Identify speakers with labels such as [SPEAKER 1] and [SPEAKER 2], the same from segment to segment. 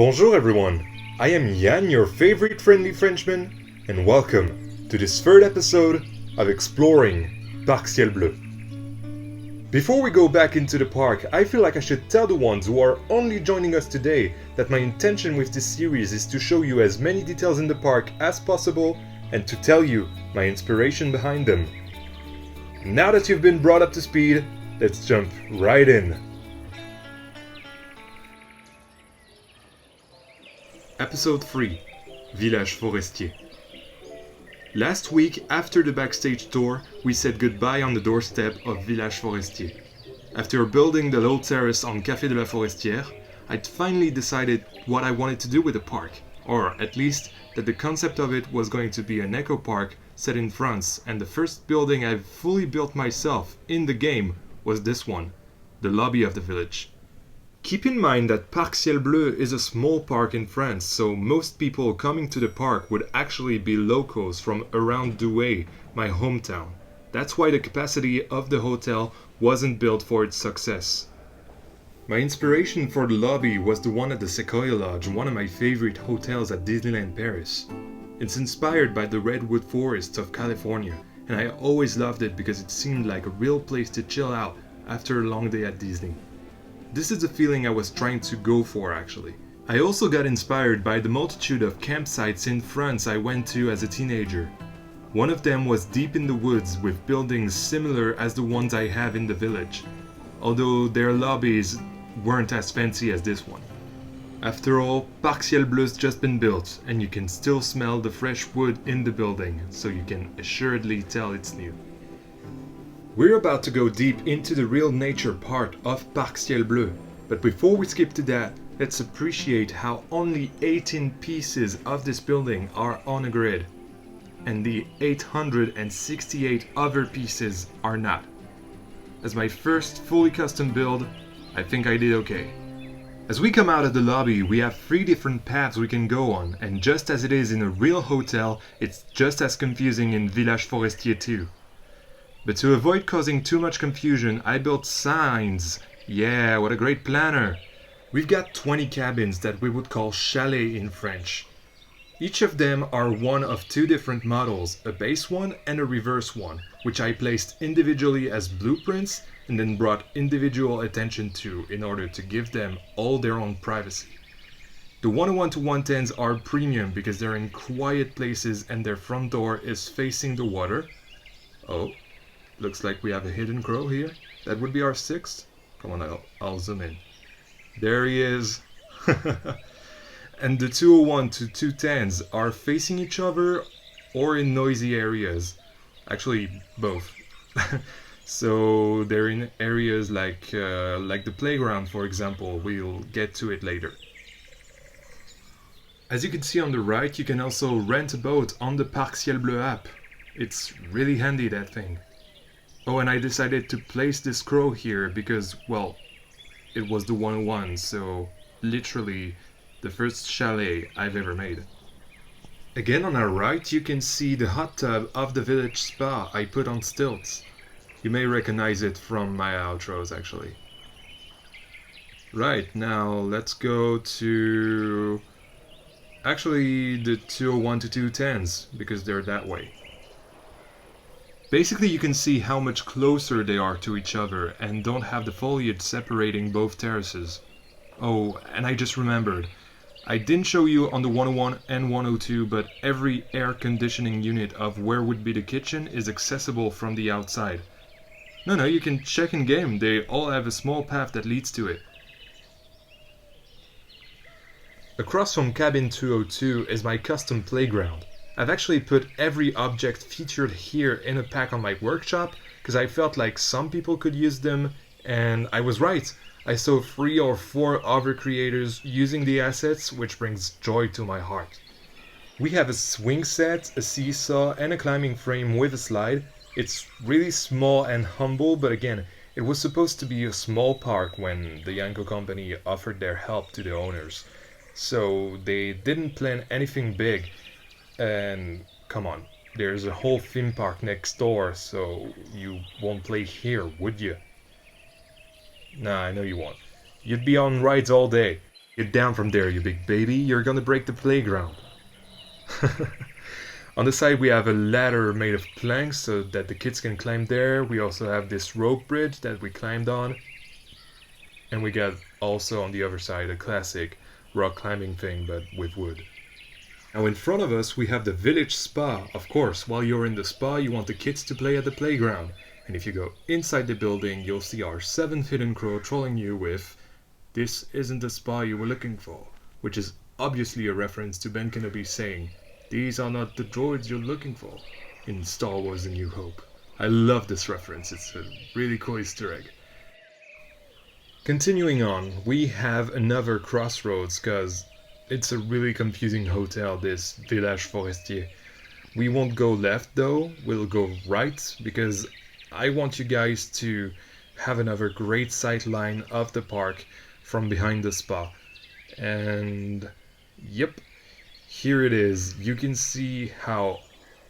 [SPEAKER 1] Bonjour everyone, I am Yann, your favorite friendly Frenchman, and welcome to this third episode of Exploring Parc Ciel Bleu. Before we go back into the park, I feel like I should tell the ones who are only joining us today that my intention with this series is to show you as many details in the park as possible and to tell you my inspiration behind them. Now that you've been brought up to speed, let's jump right in. Episode 3, Village Forestier. Last week, after the backstage tour, we said goodbye on the doorstep of Village Forestier. After building the little terrace on Café de la Forestière, I'd finally decided what I wanted to do with the park, or at least that the concept of it was going to be an eco park set in France, and the first building I've fully built myself in the game was this one, the lobby of the village. Keep in mind that Parc Ciel Bleu is a small park in France, so most people coming to the park would actually be locals from around Douai, my hometown. That's why the capacity of the hotel wasn't built for its success. My inspiration for the lobby was the one at the Sequoia Lodge, one of my favorite hotels at Disneyland Paris. It's inspired by the redwood forests of California, and I always loved it because it seemed like a real place to chill out after a long day at Disney. This is the feeling I was trying to go for actually. I also got inspired by the multitude of campsites in France I went to as a teenager. One of them was deep in the woods with buildings similar as the ones I have in the village, although their lobbies weren't as fancy as this one. After all, Parc Ciel Bleu's just been built and you can still smell the fresh wood in the building, so you can assuredly tell it's new. We're about to go deep into the real nature part of Parc Ciel Bleu, but before we skip to that, let's appreciate how only 18 pieces of this building are on a grid, and the 868 other pieces are not. As my first fully custom build, I think I did okay. As we come out of the lobby, we have 3 different paths we can go on, and just as it is in a real hotel, it's just as confusing in Village Forestier too. But to avoid causing too much confusion, I built signs. Yeah, what a great planner! We've got 20 cabins that we would call chalets in French. Each of them are one of 2 different models, a base one and a reverse one, which I placed individually as blueprints and then brought individual attention to in order to give them all their own privacy. The 101 to 110s are premium because they're in quiet places and their front door is facing the water. Oh. Looks like we have a hidden crow here. That would be our 6th. Come on, I'll zoom in. There he is. And the 201 to 210s are facing each other or in noisy areas. Actually, both. So they're in areas like the playground, for example. We'll get to it later. As you can see on the right, you can also rent a boat on the Parc Ciel Bleu app. It's really handy, that thing. Oh, and I decided to place this crow here because, well, it was the 101, so literally the first chalet I've ever made. Again on our right, you can see the hot tub of the village spa I put on stilts. You may recognize it from my outros, actually. Right, now let's go to actually the 201 to 210s because they're that way. Basically, you can see how much closer they are to each other and don't have the foliage separating both terraces. Oh, and I just remembered. I didn't show you on the 101 and 102, but every air conditioning unit of where would be the kitchen is accessible from the outside. No, you can check in game. They all have a small path that leads to it. Across from cabin 202 is my custom playground. I've actually put every object featured here in a pack on my workshop because I felt like some people could use them, and I was right. I saw 3 or 4 other creators using the assets, which brings joy to my heart. We have a swing set, a seesaw, and a climbing frame with a slide. It's really small and humble, but again, it was supposed to be a small park when the Yanko company offered their help to the owners. So they didn't plan anything big. And come on, there's a whole theme park next door, so you won't play here, would you? Nah, I know you won't. You'd be on rides all day. Get down from there, you big baby, you're gonna break the playground. On the side we have a ladder made of planks so that the kids can climb there. We also have this rope bridge that we climbed on. And we got also on the other side a classic rock climbing thing but with wood. Now in front of us we have the village spa. Of course, while you're in the spa you want the kids to play at the playground. And if you go inside the building you'll see our 7th hidden crow trolling you with "This isn't the spa you were looking for," which is obviously a reference to Ben Kenobi saying "These are not the droids you're looking for" in Star Wars A New Hope. I love this reference, it's a really cool Easter egg. Continuing on, we have another Crossroads because it's a really confusing hotel, this Village Forestier. We won't go left though, we'll go right because I want you guys to have another great sight line of the park from behind the spa. And yep, here it is. You can see how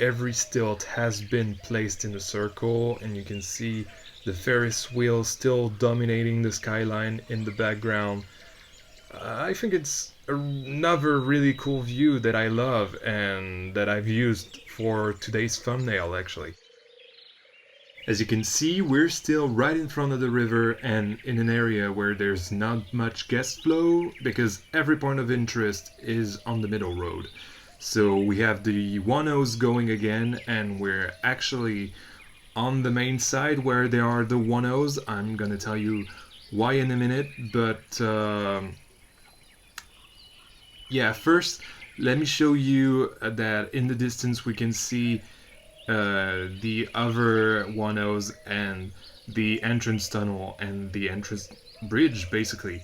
[SPEAKER 1] every stilt has been placed in a circle, and you can see the Ferris wheel still dominating the skyline in the background. I think it's another really cool view that I love and that I've used for today's thumbnail actually. As you can see, we're still right in front of the river and in an area where there's not much guest flow because every point of interest is on the middle road. So we have the 1-0s going again, and we're actually on the main side where there are the 1-0s. I'm gonna tell you why in a minute, but yeah, first let me show you that in the distance we can see the other 1-0s and the entrance tunnel and the entrance bridge basically.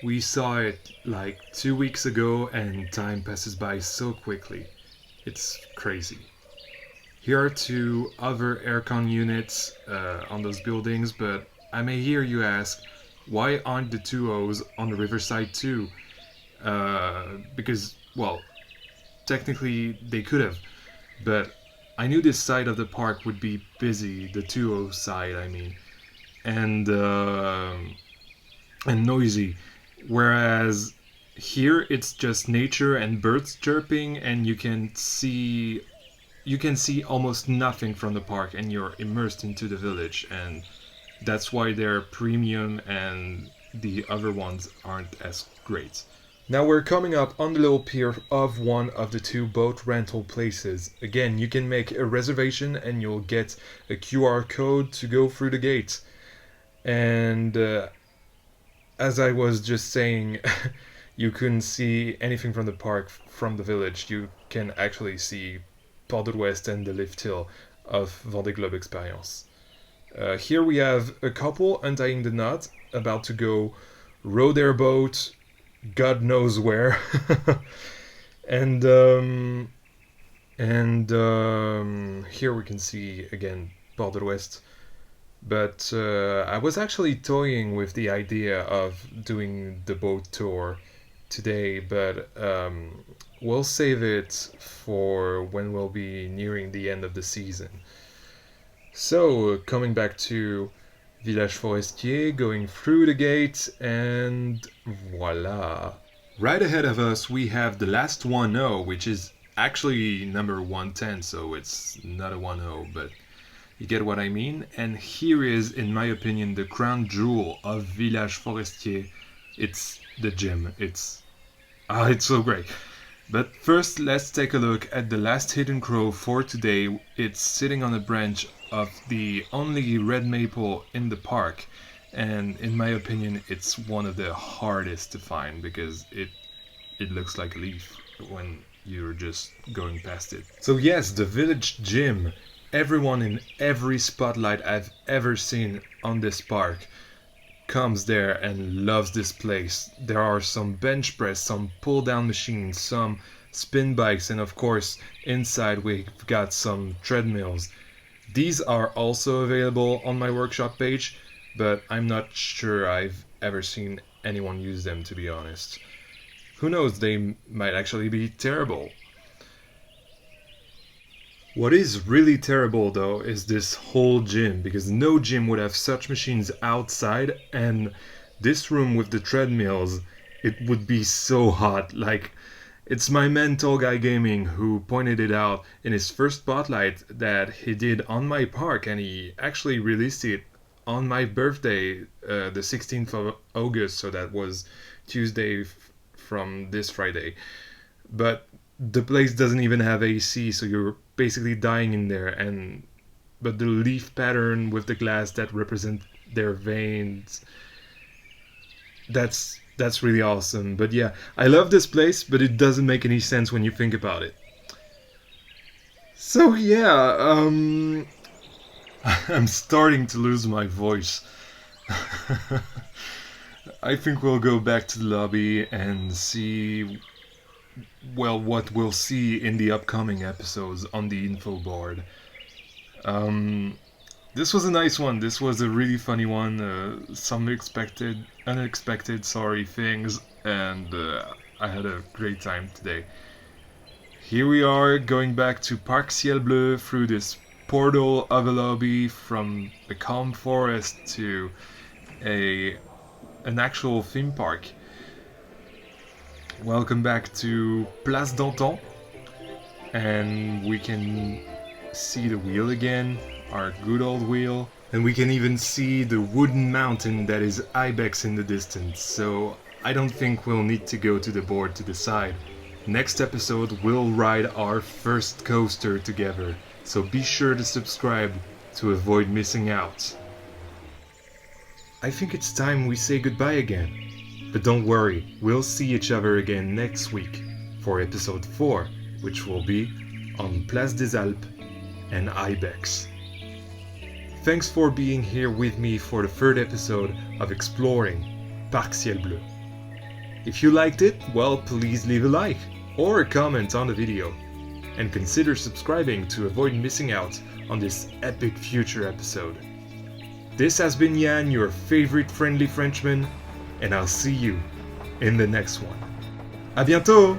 [SPEAKER 1] We saw it like 2 weeks ago and time passes by so quickly. It's crazy. Here are 2 other aircon units on those buildings, but I may hear you ask, why aren't the 2-0s on the Riverside too? Because, well, technically they could have, but I knew this side of the park would be busy, the 2-0 side I mean, and noisy, whereas here it's just nature and birds chirping, and you can see almost nothing from the park and you're immersed into the village, and that's why they're premium and the other ones aren't as great. Now we're coming up on the little pier of one of the 2 boat rental places. Again, you can make a reservation and you'll get a QR code to go through the gate. And as I was just saying, you couldn't see anything from the park from the village. You can actually see Port de l'Ouest and the lift hill of Vendée Globe Experience. Here we have a couple untying the knot, about to go row their boat God knows where. and here we can see again Port de l'Ouest. But I was actually toying with the idea of doing the boat tour today, but we'll save it for when we'll be nearing the end of the season. So, coming back to Village Forestier, going through the gate, and voila! Right ahead of us we have the last 1-0, which is actually number 110, so it's not a 1-0, but you get what I mean. And here is, in my opinion, the crown jewel of Village Forestier. It's the gym. It's so great. But first, let's take a look at the last hidden crow for today. It's sitting on a branch of the only red maple in the park, and in my opinion it's one of the hardest to find because it looks like a leaf when you're just going past it. So yes, the village gym. Everyone in every spotlight I've ever seen on this park comes there and loves this place. There are some bench press, some pull down machines, some spin bikes, and of course inside we've got some treadmills. These are also available on my workshop page, but I'm not sure I've ever seen anyone use them, to be honest. Who knows, they might actually be terrible. What is really terrible though is this whole gym, because no gym would have such machines outside, and this room with the treadmills it would be so hot. Like, it's my man Tall Guy Gaming who pointed it out in his first spotlight that he did on my park, and he actually released it on my birthday, the 16th of August, so that was Tuesday from this Friday. But the place doesn't even have AC, so you're basically dying in there, but the leaf pattern with the glass that represent their veins, that's really awesome. But yeah, I love this place, but it doesn't make any sense when you think about it. So yeah, I'm starting to lose my voice. I think we'll go back to the lobby and see, well, what we'll see in the upcoming episodes on the info board. This was a nice one. This was a really funny one. Some unexpected, things, and I had a great time today. Here we are going back to Parc Ciel Bleu through this portal of a lobby from a calm forest to an actual theme park. Welcome back to Place d'Anton, and we can see the wheel again, our good old wheel, and we can even see the wooden mountain that is Ibex in the distance, so I don't think we'll need to go to the board to decide. Next episode we'll ride our first coaster together, so be sure to subscribe to avoid missing out. I think it's time we say goodbye again. But don't worry, we'll see each other again next week for episode 4, which will be on Place des Alpes and Ibex. Thanks for being here with me for the 3rd episode of exploring Parc Ciel Bleu. If you liked it, well, please leave a like or a comment on the video, and consider subscribing to avoid missing out on this epic future episode. This has been Yann, your favorite friendly Frenchman, and I'll see you in the next one. À bientôt!